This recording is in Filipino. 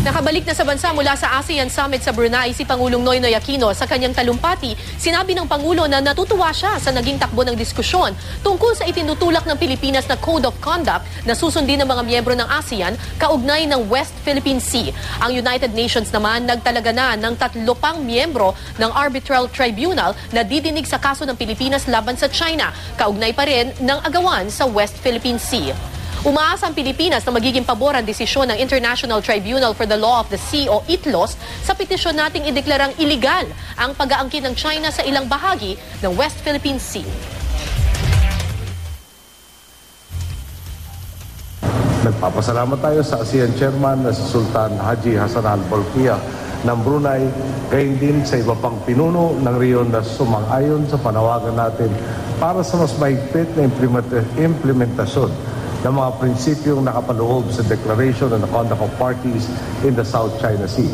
Nakabalik na sa bansa mula sa ASEAN Summit sa Brunei si Pangulong Noynoy Aquino. Sa kanyang talumpati, sinabi ng Pangulo na natutuwa siya sa naging takbo ng diskusyon tungkol sa itinutulak ng Pilipinas na Code of Conduct na susundin ng mga miyembro ng ASEAN kaugnay ng West Philippine Sea. Ang United Nations naman nagtalaga na ng 3 pang miyembro ng Arbitral Tribunal na didinig sa kaso ng Pilipinas laban sa China, kaugnay pa rin ng agawan sa West Philippine Sea. Umaasa ang Pilipinas na magiging pabor ang desisyon ng International Tribunal for the Law of the Sea o ITLOS sa petisyon nating ideklarang iligal ang pag-aangkin ng China sa ilang bahagi ng West Philippine Sea. Nagpapasalamat tayo sa ASEAN Chairman na si Sultan Haji Hassan Al Bolkiah ng Brunei, gayon din sa iba pang pinuno ng riyon na sumang-ayon sa panawagan natin para sa mas mahigpit na implementasyon ng mga prinsipyong nakapaloob sa Declaration on the Conduct of Parties in the South China Sea.